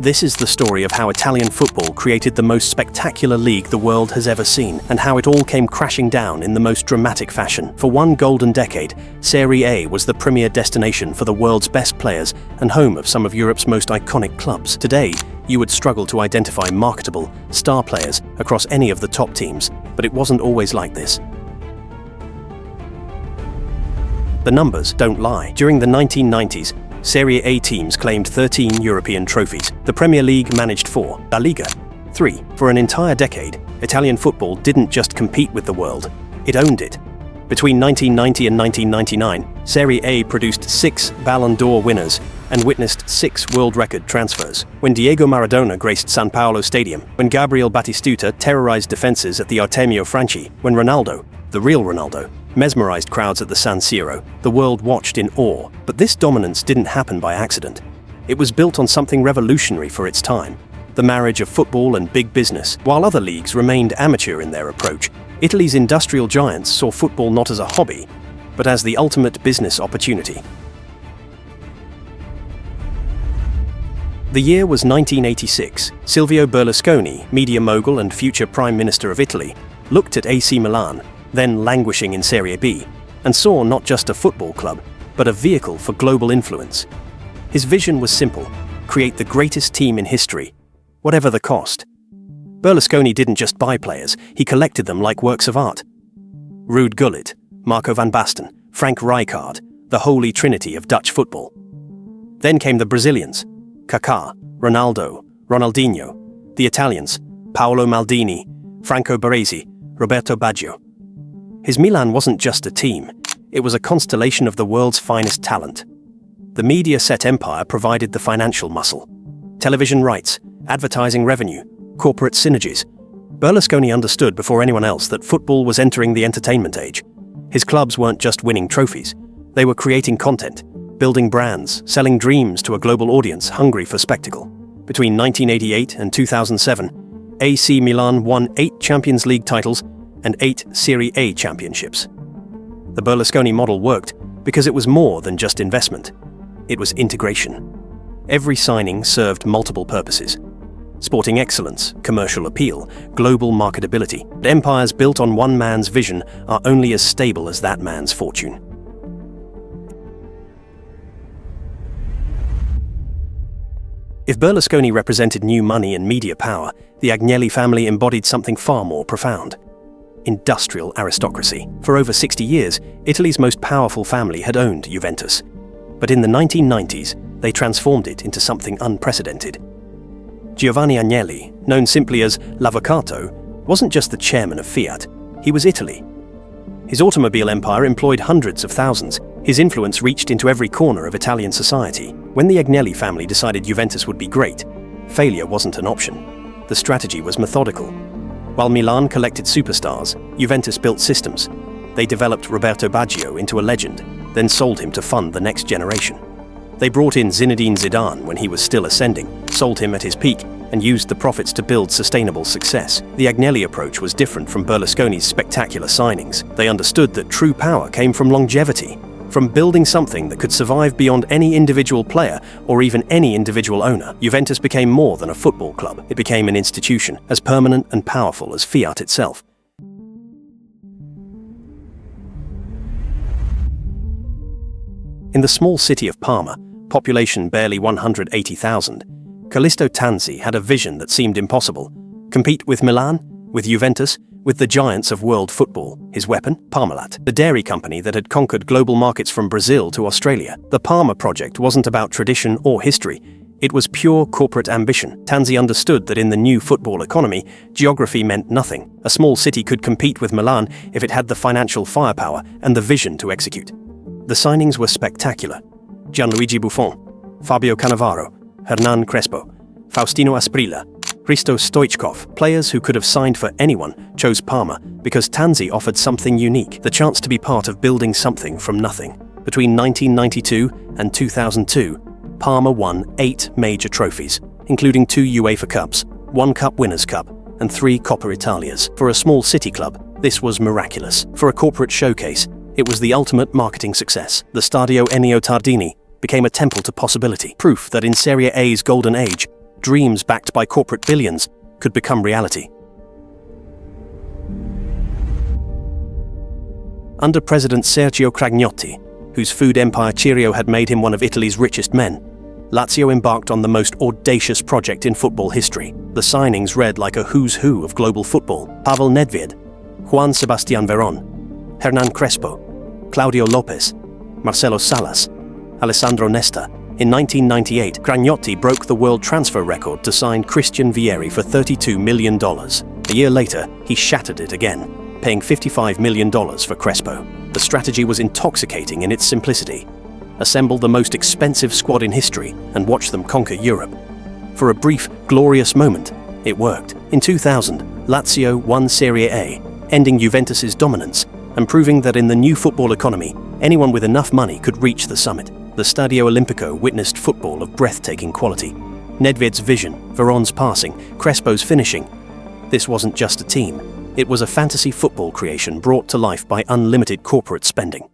This is the story of how Italian football created the most spectacular league the world has ever seen, and how it all came crashing down in the most dramatic fashion. For one golden decade, Serie A was the premier destination for the world's best players and home of some of Europe's most iconic clubs. Today, you would struggle to identify marketable, star players across any of the top teams, but it wasn't always like this. The numbers don't lie. During the 1990s, Serie A teams claimed 13 European trophies. The Premier League managed 4, La Liga 3. For an entire decade, Italian football didn't just compete with the world, it owned it. Between 1990 and 1999, Serie A produced 6 Ballon d'Or winners and witnessed 6 world record transfers. When Diego Maradona graced San Paolo Stadium, when Gabriel Batistuta terrorized defenses at the Artemio Franchi, when Ronaldo, the real Ronaldo, mesmerized crowds at the San Siro, the world watched in awe. But this dominance didn't happen by accident. It was built on something revolutionary for its time: the marriage of football and big business. While other leagues remained amateur in their approach, Italy's industrial giants saw football not as a hobby, but as the ultimate business opportunity. The year was 1986. Silvio Berlusconi, media mogul and future Prime Minister of Italy, looked at AC Milan, then languishing in Serie B, and saw not just a football club, but a vehicle for global influence. His vision was simple: create the greatest team in history, whatever the cost. Berlusconi didn't just buy players, he collected them like works of art. Ruud Gullit, Marco van Basten, Frank Rijkaard, the holy trinity of Dutch football. Then came the Brazilians: Kaká, Ronaldo, Ronaldinho. The Italians: Paolo Maldini, Franco Baresi, Roberto Baggio. His Milan wasn't just a team, it was a constellation of the world's finest talent. The media-set empire provided the financial muscle: television rights, advertising revenue, corporate synergies. Berlusconi understood before anyone else that football was entering the entertainment age. His clubs weren't just winning trophies, they were creating content, building brands, selling dreams to a global audience hungry for spectacle. Between 1988 and 2007, AC Milan won 8 Champions League titles and 8 Serie A championships. The Berlusconi model worked because it was more than just investment. It was integration. Every signing served multiple purposes: sporting excellence, commercial appeal, global marketability. Empires built on one man's vision are only as stable as that man's fortune. If Berlusconi represented new money and media power, the Agnelli family embodied something far more profound: industrial aristocracy. For over 60 years, Italy's most powerful family had owned Juventus. But in the 1990s, they transformed it into something unprecedented. Giovanni Agnelli, known simply as L'Avvocato, wasn't just the chairman of Fiat, he was Italy. His automobile empire employed hundreds of thousands. His influence reached into every corner of Italian society. When the Agnelli family decided Juventus would be great, failure wasn't an option. The strategy was methodical. While Milan collected superstars, Juventus built systems. They developed Roberto Baggio into a legend, then sold him to fund the next generation. They brought in Zinedine Zidane when he was still ascending, sold him at his peak, and used the profits to build sustainable success. The Agnelli approach was different from Berlusconi's spectacular signings. They understood that true power came from longevity, from building something that could survive beyond any individual player or even any individual owner. Juventus became more than a football club. It became an institution, as permanent and powerful as Fiat itself. In the small city of Parma, population barely 180,000, Callisto Tanzi had a vision that seemed impossible: compete with Milan, with Juventus, with the giants of world football. His weapon? Parmalat, the dairy company that had conquered global markets from Brazil to Australia. The Parma project wasn't about tradition or history, it was pure corporate ambition. Tanzi understood that in the new football economy, geography meant nothing. A small city could compete with Milan if it had the financial firepower and the vision to execute. The signings were spectacular: Gianluigi Buffon, Fabio Cannavaro, Hernan Crespo, Faustino Asprilla, Hristo Stoichkov. Players who could have signed for anyone chose Parma because Tanzi offered something unique: the chance to be part of building something from nothing. Between 1992 and 2002, Parma won 8 major trophies, including 2 UEFA Cups, 1 Cup Winners' Cup, and 3 Coppa Italias. For a small city club, this was miraculous. For a corporate showcase, it was the ultimate marketing success. The Stadio Ennio Tardini became a temple to possibility, proof that in Serie A's golden age, dreams backed by corporate billions could become reality. Under President Sergio Cragnotti, whose food empire Cheerio had made him one of Italy's richest men, Lazio embarked on the most audacious project in football history. The signings read like a who's who of global football: Pavel Nedved, Juan Sebastian Veron, Hernan Crespo, Claudio Lopez, Marcelo Salas, Alessandro Nesta. In 1998, Cragnotti broke the world transfer record to sign Christian Vieri for $32 million. A year later, he shattered it again, paying $55 million for Crespo. The strategy was intoxicating in its simplicity. Assemble the most expensive squad in history and watch them conquer Europe. For a brief, glorious moment, it worked. In 2000, Lazio won Serie A, ending Juventus's dominance and proving that in the new football economy, anyone with enough money could reach the summit. The Stadio Olimpico witnessed football of breathtaking quality. Nedved's vision, Veron's passing, Crespo's finishing. This wasn't just a team. It was a fantasy football creation brought to life by unlimited corporate spending.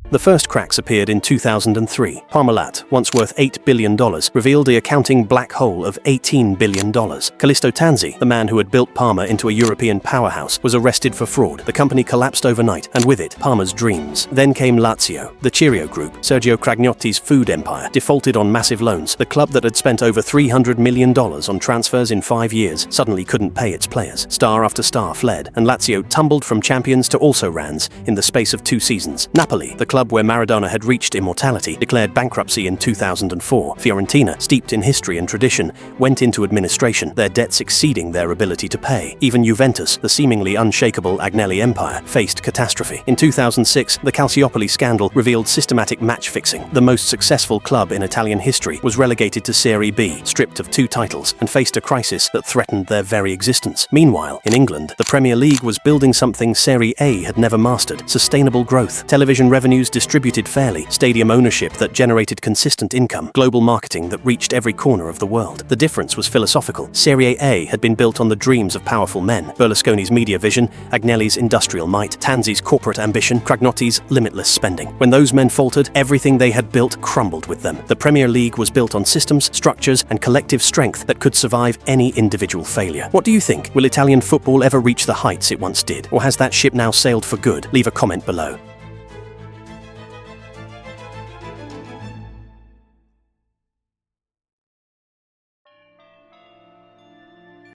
The first cracks appeared in 2003. Parmalat, once worth $8 billion, revealed the accounting black hole of $18 billion. Callisto Tanzi, the man who had built Parma into a European powerhouse, was arrested for fraud. The company collapsed overnight, and with it, Parma's dreams. Then came Lazio. The Cheerio Group, Sergio Cragnotti's food empire, defaulted on massive loans. The club that had spent over $300 million on transfers in 5 years suddenly couldn't pay its players. Star after star fled, and Lazio tumbled from champions to also-rans in the space of 2 seasons. Napoli, the club where Maradona had reached immortality, declared bankruptcy in 2004. Fiorentina, steeped in history and tradition, went into administration, their debts exceeding their ability to pay. Even Juventus, the seemingly unshakable Agnelli empire, faced catastrophe. In 2006, the Calciopoli scandal revealed systematic match-fixing. The most successful club in Italian history was relegated to Serie B, stripped of 2 titles, and faced a crisis that threatened their very existence. Meanwhile, in England, the Premier League was building something Serie A had never mastered: sustainable growth. Television revenues distributed fairly, stadium ownership that generated consistent income, global marketing that reached every corner of the world. The difference was philosophical. Serie A had been built on the dreams of powerful men: Berlusconi's media vision, Agnelli's industrial might, Tanzi's corporate ambition, Cragnotti's limitless spending. When those men faltered, everything they had built crumbled with them. The Premier League was built on systems, structures, and collective strength that could survive any individual failure. What do you think? Will Italian football ever reach the heights it once did? Or has that ship now sailed for good? Leave a comment below.